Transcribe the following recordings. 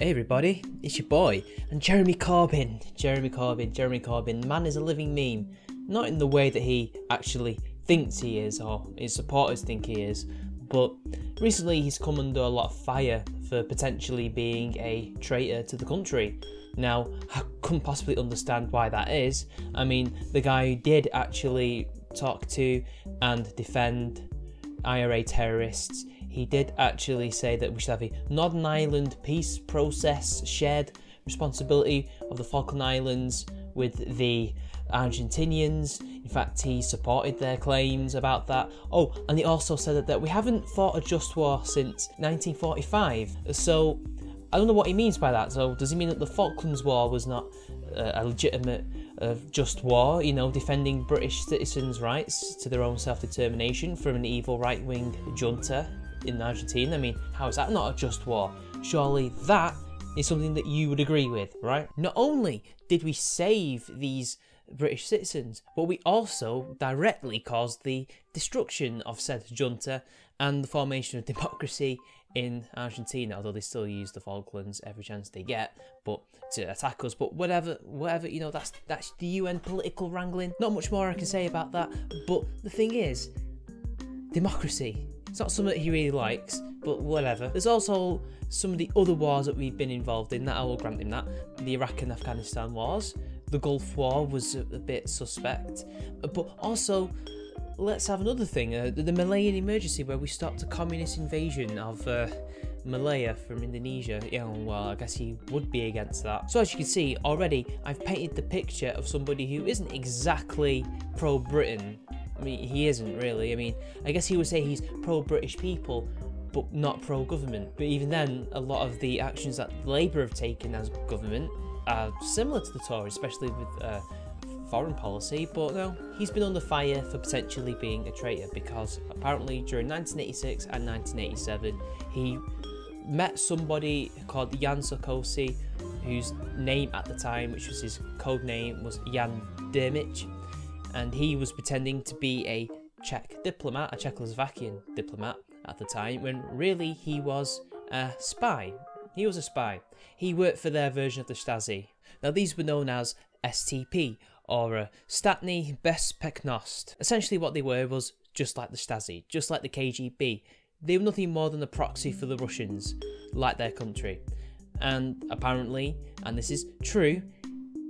Hey everybody, it's your boy, and Jeremy Corbyn. Jeremy Corbyn. The man is a living meme. Not in the way that he actually thinks he is, or his supporters think he is, but recently he's come under a lot of fire for potentially being a traitor to the country. Now, I couldn't possibly understand why that is. I mean, the guy who did actually talk to and defend IRA terrorists, he did actually say that we should have a Northern Ireland peace process, shared responsibility of the Falkland Islands with the Argentinians. In fact, he supported their claims about that. Oh, and he also said that we haven't fought a just war since 1945. So I don't know what he means by that. So does he mean that the Falklands War was not a legitimate just war, you know, defending British citizens' rights to their own self-determination from an evil right-wing junta in Argentina? I mean, how is that not a just war? Surely that is something that you would agree with, right? Not only did we save these British citizens, but we also directly caused the destruction of said junta and the formation of democracy in Argentina, although they still use the Falklands every chance they get, but to attack us. But whatever, you know, that's the UN political wrangling. Not much more I can say about that. But the thing is, democracy, it's not something that he really likes, but whatever. There's also some of the other wars that we've been involved in that I will grant him that. The Iraq and Afghanistan wars, the Gulf War was a bit suspect, but also let's have another thing, the Malayan emergency, where we stopped a communist invasion of Malaya from Indonesia. Yeah, well, I guess he would be against that. So as you can see already, I've painted the picture of somebody who isn't exactly pro-Britain. I mean, he isn't really. I mean, I guess he would say he's pro-British people, but not pro-government. But even then, a lot of the actions that Labour have taken as government are similar to the Tories, especially with foreign policy. But no, he's been under fire for potentially being a traitor, because apparently during 1986 and 1987, he met somebody called Jan Sarkozy, whose name at the time, which was his code name, was Jan Dermich. And he was pretending to be a Czech diplomat, a Czechoslovakian diplomat at the time, when really he was a spy. He was a spy. He worked for their version of the Stasi. Now these were known as STP, or Statny Bezpečnost. Essentially what they were was just like the Stasi, just like the KGB. They were nothing more than a proxy for the Russians, like their country. And apparently, and this is true,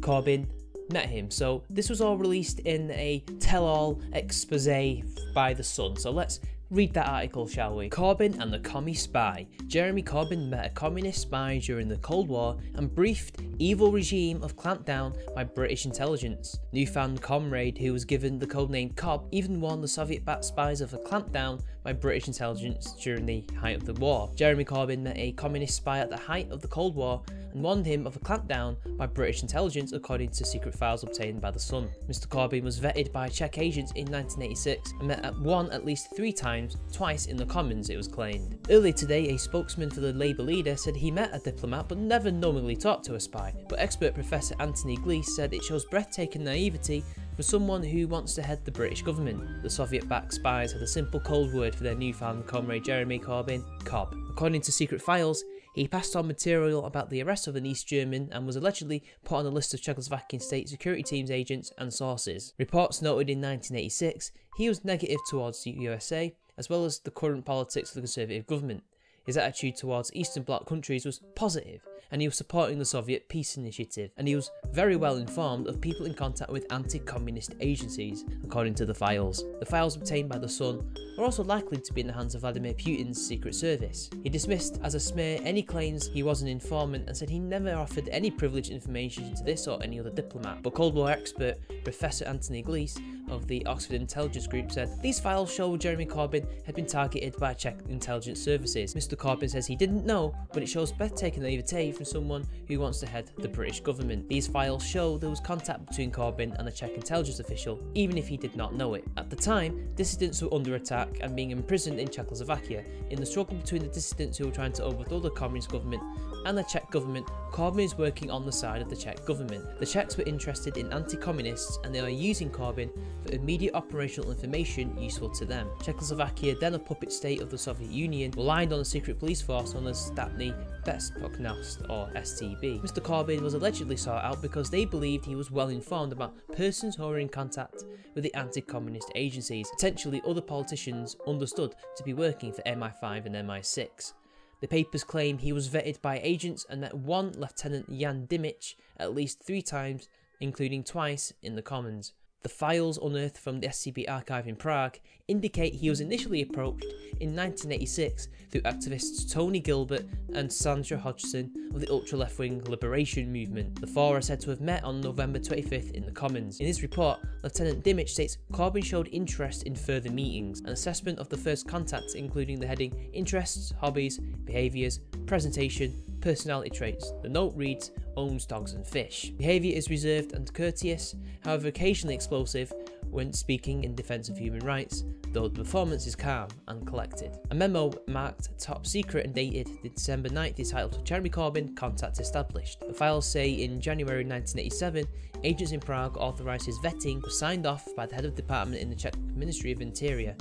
Corbyn met him. So this was all released in a tell-all expose by The Sun. So let's read that article, shall we? Corbyn and the commie spy. Jeremy Corbyn met a communist spy during the Cold War and briefed evil regime of clampdown by British intelligence. Newfound comrade, who was given the codename Cobb, even warned the Soviet-backed spies of a clampdown by British intelligence during the height of the war. Jeremy Corbyn met a communist spy at the height of the Cold War and warned him of a clampdown by British intelligence, according to secret files obtained by The Sun. Mr. Corbyn was vetted by Czech agents in 1986 and met at least 3 times, twice in the Commons, it was claimed. Earlier today, a spokesman for the Labour leader said he met a diplomat but never knowingly talked to a spy. But expert Professor Anthony Glees said it shows breathtaking naivety for someone who wants to head the British government. The Soviet-backed spies had a simple code word for their newfound comrade Jeremy Corbyn: Cobb. According to secret files, he passed on material about the arrest of an East German and was allegedly put on a list of Czechoslovakian state security teams agents and sources. Reports noted in 1986 he was negative towards the USA, as well as the current politics of the Conservative government. His attitude towards Eastern Bloc countries was positive, and he was supporting the Soviet peace initiative, and he was very well informed of people in contact with anti-communist agencies, according to the files. The files obtained by The Sun are also likely to be in the hands of Vladimir Putin's secret service. He dismissed as a smear any claims he was an informant and said he never offered any privileged information to this or any other diplomat. But Cold War expert Professor Anthony Glees of the Oxford Intelligence Group said these files show Jeremy Corbyn had been targeted by Czech intelligence services. Mr. Corbyn says he didn't know, but it shows breathtaking naivete from someone who wants to head the British government. These files show there was contact between Corbyn and a Czech intelligence official, even if he did not know it. At the time, dissidents were under attack and being imprisoned in Czechoslovakia. In the struggle between the dissidents who were trying to overthrow the communist government and the Czech government, Corbyn is working on the side of the Czech government. The Czechs were interested in anti-communists and they are using Corbyn for immediate operational information useful to them. Czechoslovakia, then a puppet state of the Soviet Union, relied on a secret police force known as Statny Bezpečnost or STB. Mr. Corbyn was allegedly sought out because they believed he was well informed about persons who were in contact with the anti-communist agencies, potentially other politicians understood to be working for MI5 and MI6. The papers claim he was vetted by agents and met one Lieutenant Jan Dimic at least 3 times, including twice in the Commons. The files unearthed from the SCB archive in Prague indicate he was initially approached in 1986 through activists Tony Gilbert and Sandra Hodgson of the ultra-left-wing Liberation Movement. The four are said to have met on November 25th in the Commons. In his report, Lieutenant Dimic states Corbyn showed interest in further meetings, an assessment of the first contacts including the heading Interests, Hobbies, Behaviours, Presentation, Personality Traits. The note reads, owns dogs and fish. Behaviour is reserved and courteous, however occasionally explosive when speaking in defence of human rights, though the performance is calm and collected. A memo marked top secret and dated December 9th is titled Jeremy Corbyn, Contact Established. The files say in January 1987, agents in Prague authorised his vetting was signed off by the head of department in the Czech Ministry of Interior.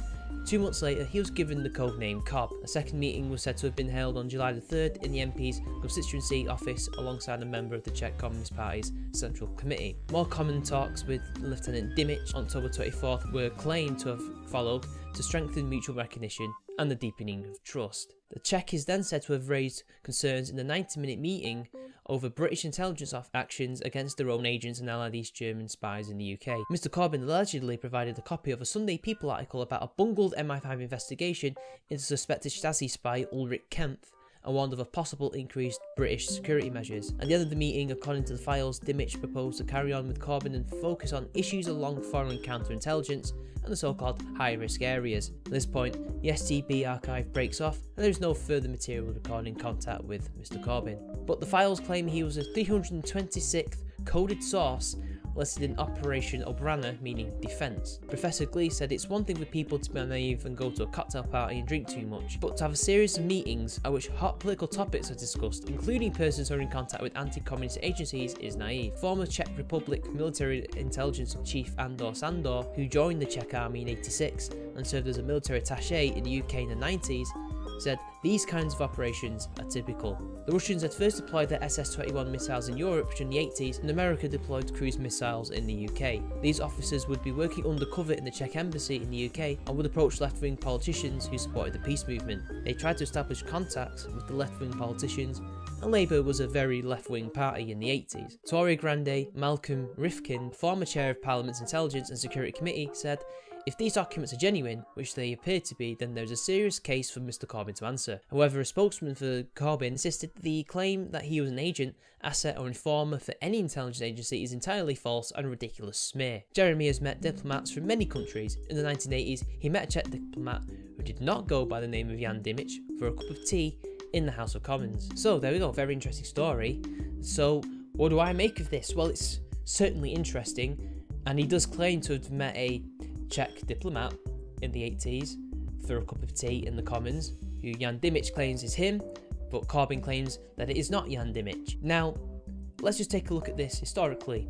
2 months later, he was given the codename Cobb. A second meeting was said to have been held on July the 3rd in the MP's constituency office alongside a member of the Czech Communist Party's Central Committee. More common talks with Lieutenant Dimic on October 24th were claimed to have followed to strengthen mutual recognition and the deepening of trust. The Czech is then said to have raised concerns in the 90-minute meeting over British intelligence actions against their own agents and allied East German spies in the UK. Mr. Corbyn allegedly provided a copy of a Sunday People article about a bungled MI5 investigation into suspected Stasi spy Ulrich Kempf and warned of a possible increased British security measures. At the end of the meeting, according to the files, Dimic proposed to carry on with Corbyn and focus on issues along foreign counterintelligence and the so-called high-risk areas. At this point, the STB archive breaks off and there is no further material recording contact with Mr. Corbyn. But the files claim he was a 326th coded source listed in Operation Obrana, meaning defence. Professor Glee said it's one thing for people to be naive and go to a cocktail party and drink too much, but to have a series of meetings at which hot political topics are discussed, including persons who are in contact with anti-communist agencies, is naive. Former Czech Republic military intelligence chief Andor Sandor, who joined the Czech army in '86 and served as a military attaché in the UK in the '90s, said these kinds of operations are typical. The Russians had first deployed their SS-21 missiles in Europe during the 80s, and America deployed cruise missiles in the UK. These officers would be working undercover in the Czech embassy in the UK and would approach left-wing politicians who supported the peace movement. They tried to establish contacts with the left-wing politicians, and Labour was a very left-wing party in the 80s. Tory grande Malcolm Rifkin, former chair of Parliament's Intelligence and Security Committee, said, if these documents are genuine, which they appear to be, then there is a serious case for Mr. Corbyn to answer. However, a spokesman for Corbyn insisted that the claim that he was an agent, asset or informer for any intelligence agency is entirely false and a ridiculous smear. Jeremy has met diplomats from many countries. In the 1980s, he met a Czech diplomat who did not go by the name of Jan Dimic for a cup of tea in the House of Commons. So there we go, very interesting story. So what do I make of this? Well, it's certainly interesting, and he does claim to have met a Czech diplomat in the 80s for a cup of tea in the Commons, who Jan Dimic claims is him, but Corbyn claims that it is not Jan Dimic. Now, let's just take a look at this historically.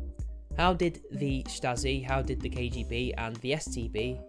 How did the Stasi, how did the KGB and the STB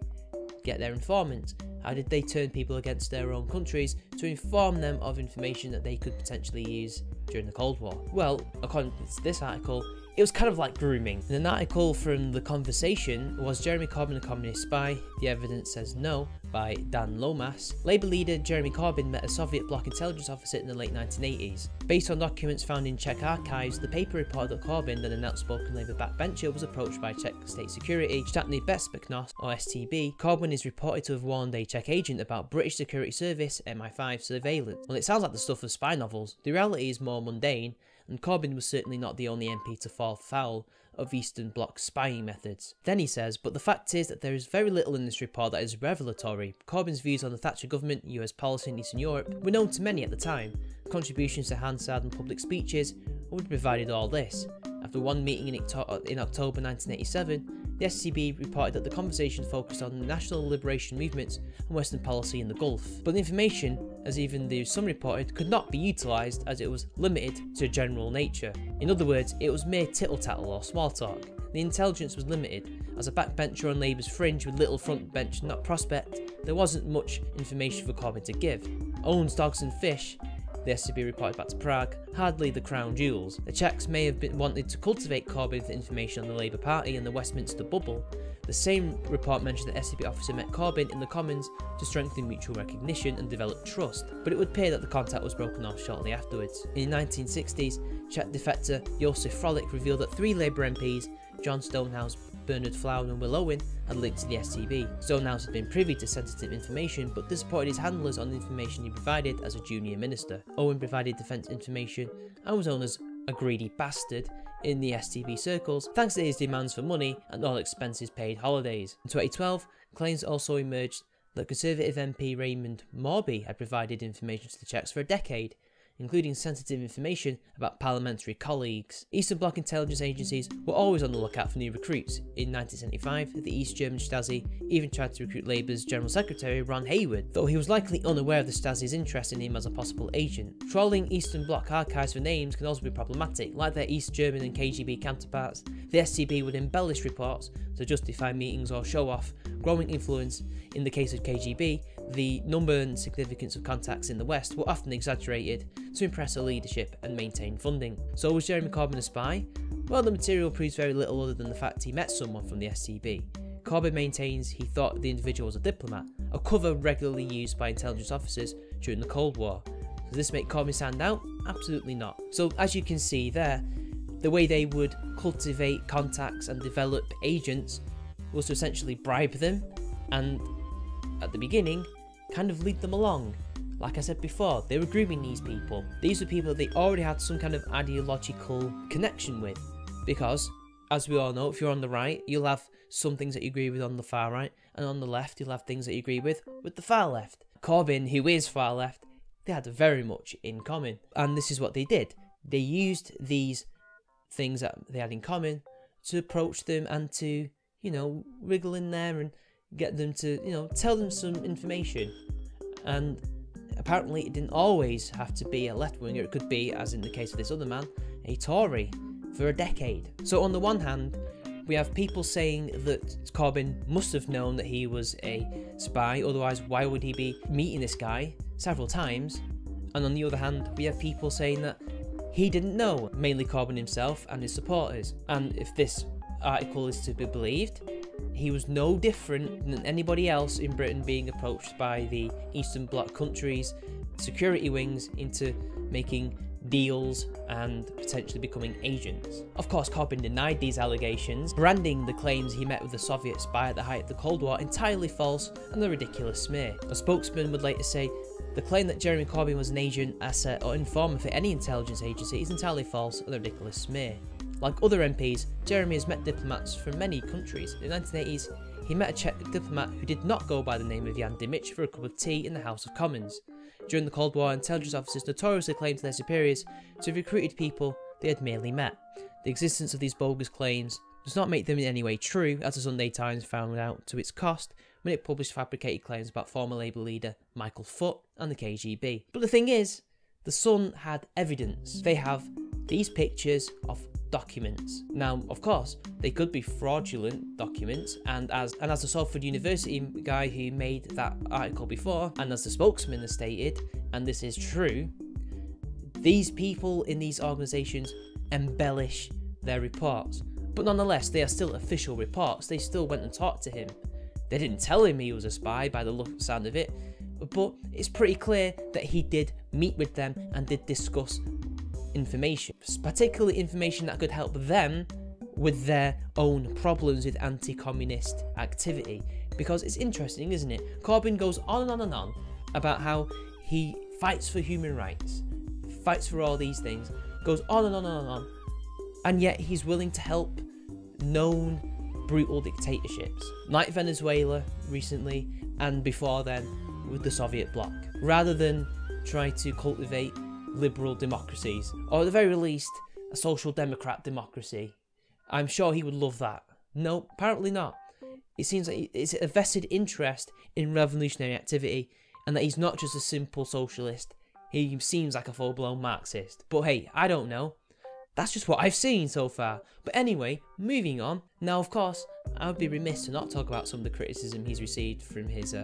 get their informants? How did they turn people against their own countries to inform them of information that they could potentially use during the Cold War? Well, according to this article, it was kind of like grooming. In an article from The Conversation, was Jeremy Corbyn a communist spy? The evidence says no, by Dan Lomas. Labour leader Jeremy Corbyn met a Soviet bloc intelligence officer in the late 1980s. Based on documents found in Czech archives, the paper reported that Corbyn, then an outspoken Labour backbencher, was approached by Czech state security, Státní bezpečnost or STB. Corbyn is reported to have warned a Czech agent about British Security Service MI5 surveillance. Well, it sounds like the stuff of spy novels. The reality is more mundane, and Corbyn was certainly not the only MP to fall foul of Eastern Bloc spying methods. Then he says, but the fact is that there is very little in this report that is revelatory. Corbyn's views on the Thatcher government, US policy in Eastern Europe, were known to many at the time. Contributions to Hansard and public speeches would have provided all this. After one meeting in October 1987, the SCB reported that the conversation focused on the national liberation movements and Western policy in the Gulf. But the information, as even though some reported, could not be utilised as it was limited to a general nature. In other words, it was mere tittle-tattle or small talk. The intelligence was limited. As a backbencher on Labour's fringe with little front bench not prospect, there wasn't much information for Corbyn to give. Owns dogs and fish. the SCB reported back to Prague, hardly the crown jewels. The Czechs may have wanted to cultivate Corbyn for information on the Labour Party and the Westminster bubble. The same report mentioned that SCB officer met Corbyn in the Commons to strengthen mutual recognition and develop trust, but it would appear that the contact was broken off shortly afterwards. In the 1960s, Czech defector Josef Frolik revealed that 3 Labour MPs, John Stonehouse, Bernard Flower and Will Owen, had linked to the STB. Stonehouse had been privy to sensitive information, but disappointed his handlers on the information he provided as a junior minister. Owen provided defence information and was known as a greedy bastard in the STB circles, thanks to his demands for money and all expenses paid holidays. In 2012, claims also emerged that Conservative MP Raymond Morby had provided information to the Czechs for a decade, including sensitive information about parliamentary colleagues. Eastern Bloc intelligence agencies were always on the lookout for new recruits. In 1975, the East German Stasi even tried to recruit Labour's General Secretary Ron Hayward, though he was likely unaware of the Stasi's interest in him as a possible agent. Trawling Eastern Bloc archives for names can also be problematic. Like their East German and KGB counterparts, the SCB would embellish reports to justify meetings or show off growing influence. In the case of KGB, the number and significance of contacts in the West were often exaggerated to impress the leadership and maintain funding. So was Jeremy Corbyn a spy? Well, the material proves very little other than the fact he met someone from the SCB. Corbyn maintains he thought the individual was a diplomat, a cover regularly used by intelligence officers during the Cold War. Does this make Corbyn stand out? Absolutely not. So as you can see there, the way they would cultivate contacts and develop agents was to essentially bribe them and, at the beginning, kind of lead them along. Like I said before, they were grooming these people. These were people that they already had some kind of ideological connection with. Because, as we all know, if you're on the right, you'll have some things that you agree with on the far right, and on the left, you'll have things that you agree with the far left. Corbyn, who is far left, they had very much in common. And this is what they did. They used these things that they had in common to approach them and to, wriggle in there and get them to, tell them some information. And apparently it didn't always have to be a left-winger. It could be, as in the case of this other man, a Tory for a decade. So on the one hand, we have people saying that Corbyn must have known that he was a spy, otherwise why would he be meeting this guy several times? And on the other hand, we have people saying that he didn't know, mainly Corbyn himself and his supporters. And if this article is to be believed, he was no different than anybody else in Britain being approached by the Eastern Bloc countries' security wings into making deals and potentially becoming agents. Of course, Corbyn denied these allegations, branding the claims he met with the Soviet spy at the height of the Cold War entirely false and a ridiculous smear. A spokesman would later say, "The claim that Jeremy Corbyn was an agent, asset or informant for any intelligence agency is entirely false and a ridiculous smear." Like other MPs, Jeremy has met diplomats from many countries. In the 1980s, he met a Czech diplomat who did not go by the name of Jan Dimic for a cup of tea in the House of Commons. During the Cold War, intelligence officers notoriously claimed to their superiors to have recruited people they had merely met. The existence of these bogus claims does not make them in any way true, as the Sunday Times found out to its cost when it published fabricated claims about former Labour leader Michael Foot and the KGB. But the thing is, the Sun had evidence. They have these pictures of documents. Now, of course, they could be fraudulent documents, and as the Salford University guy who made that article before, and as the spokesman has stated, and this is true, these people in these organisations embellish their reports. But nonetheless, they are still official reports. They still went and talked to him. They didn't tell him he was a spy by the sound of it, but it's pretty clear that he did meet with them and did discuss information, particularly information that could help them with their own problems with anti-communist activity. Because it's interesting, isn't it? Corbyn goes on and on and on about how he fights for human rights, fights for all these things, goes on and on and on, and yet he's willing to help known brutal dictatorships like Venezuela recently, and before then with the Soviet bloc, rather than try to cultivate liberal democracies, or at the very least a social democrat democracy. I'm sure he would love that. No, apparently not. It seems like it's a vested interest in revolutionary activity, and that he's not just a simple socialist. He seems like a full-blown Marxist. But hey, I don't know. That's just what I've seen so far. But anyway, moving on. Now, of course, I would be remiss to not talk about some of the criticism he's received from his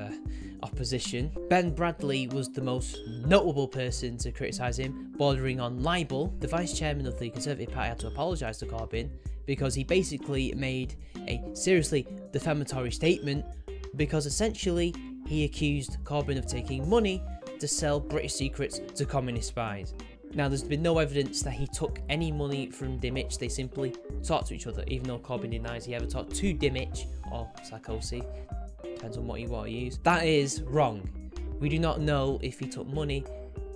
opposition. Ben Bradley was the most notable person to criticise him, bordering on libel. The vice chairman of the Conservative Party had to apologise to Corbyn because he basically made a seriously defamatory statement, because essentially he accused Corbyn of taking money to sell British secrets to communist spies. Now, there's been no evidence that he took any money from MITCH. They simply talked to each other, even though Corbyn denies he ever talked to MITCH or Sarkozy. Depends on what you want to use. That is wrong. We do not know if he took money.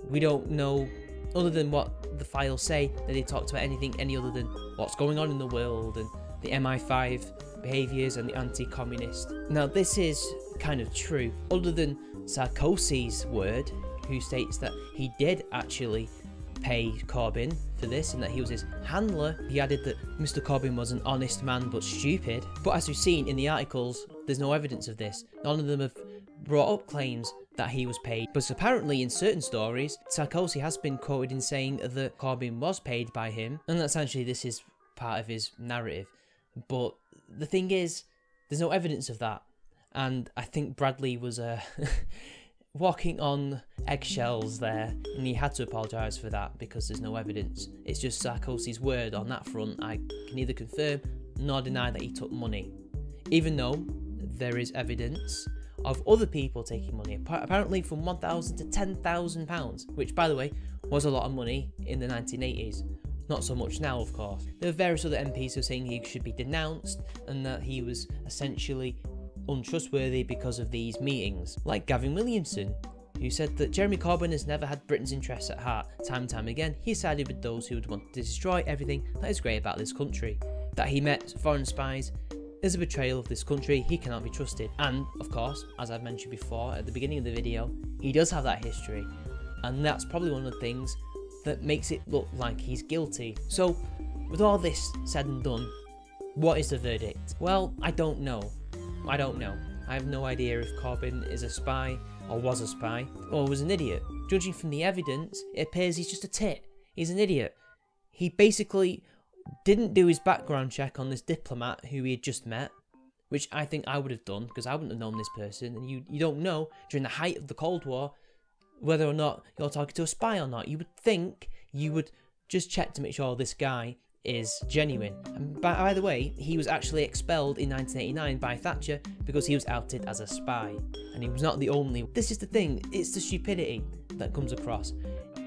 We don't know, other than what the files say, that he talked about anything any other than what's going on in the world and the MI5 behaviours and the anti-communist. Now, this is kind of true, other than Sarkozy's word, who states that he did actually pay Corbyn for this and that he was his handler. He added that Mr. Corbyn was an honest man but stupid. But as we've seen in the articles, there's no evidence of this. None of them have brought up claims that he was paid. But apparently in certain stories, Sarkozy has been quoted in saying that Corbyn was paid by him, and essentially this is part of his narrative. But the thing is, there's no evidence of that. And I think Bradley was walking on eggshells there, and he had to apologise for that because there's no evidence. It's just Sarkozy's word on that front. I can neither confirm nor deny that he took money, even though there is evidence of other people taking money, apparently from £1,000 to £10,000, which, by the way, was a lot of money in the 1980s. Not so much now, of course. There are various other MPs who are saying he should be denounced and that he was essentially untrustworthy because of these meetings, like Gavin Williamson, who said that Jeremy Corbyn has never had Britain's interests at heart. Time and time again, he sided with those who would want to destroy everything that is great about this country. That he met foreign spies is a betrayal of this country. He cannot be trusted. And, of course, as I've mentioned before at the beginning of the video, he does have that history, and that's probably one of the things that makes it look like he's guilty. So, with all this said and done, what is the verdict? Well, I don't know. I have no idea if Corbyn is a spy, or was a spy, or was an idiot. Judging from the evidence, it appears he's just a tit. He's an idiot. He basically didn't do his background check on this diplomat who he had just met, which I think I would have done, because I wouldn't have known this person, and you don't know, during the height of the Cold War, whether or not you're talking to a spy or not. You would think you would just check to make sure this guy is genuine. And by the way, he was actually expelled in 1989 by Thatcher because he was outed as a spy, and he was not the only. This is the thing, it's the stupidity that comes across.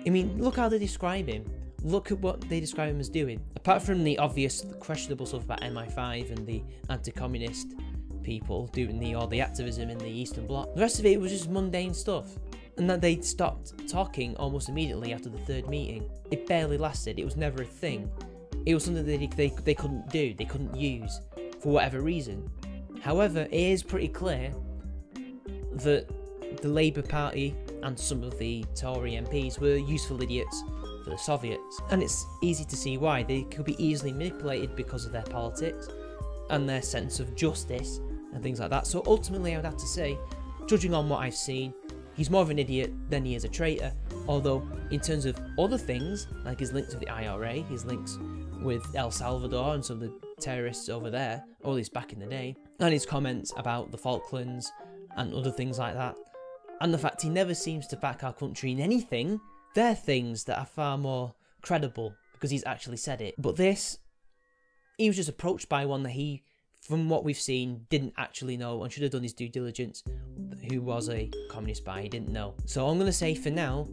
I mean, look how they describe him. Look at what they describe him as doing. Apart from the obvious questionable stuff about MI5 and the anti-communist people doing all the activism in the Eastern Bloc, the rest of it was just mundane stuff. And that they stopped talking almost immediately after the third meeting. It barely lasted. It was never a thing. It was something that they couldn't do, they couldn't use, for whatever reason. However, it is pretty clear that the Labour Party and some of the Tory MPs were useful idiots for the Soviets. And it's easy to see why. They could be easily manipulated because of their politics and their sense of justice and things like that. So ultimately, I would have to say, judging on what I've seen, he's more of an idiot than he is a traitor. Although, in terms of other things, like his links with the IRA, his links with El Salvador and some of the terrorists over there, or at least back in the day, and his comments about the Falklands and other things like that, and the fact he never seems to back our country in anything, they're things that are far more credible, because he's actually said it. But this, he was just approached by one that he, from what we've seen, didn't actually know and should have done his due diligence, who was a communist spy. He didn't know. So I'm going to say, for now,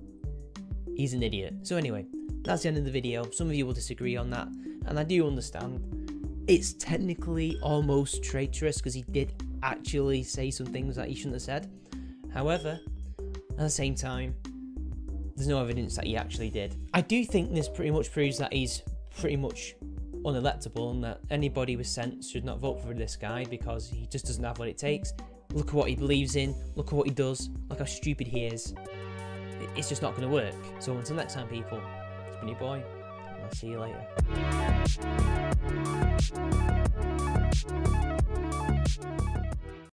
he's an idiot. So anyway, that's the end of the video. Some of you will disagree on that, and I do understand. It's technically almost traitorous because he did actually say some things that he shouldn't have said. However, at the same time, there's no evidence that he actually did. I do think this pretty much proves that he's pretty much unelectable and that anybody with sense should not vote for this guy because he just doesn't have what it takes. Look at what he believes in, look at what he does, look how stupid he is. It's just not going to work. So until next time, people, it's been your boy, and I'll see you later.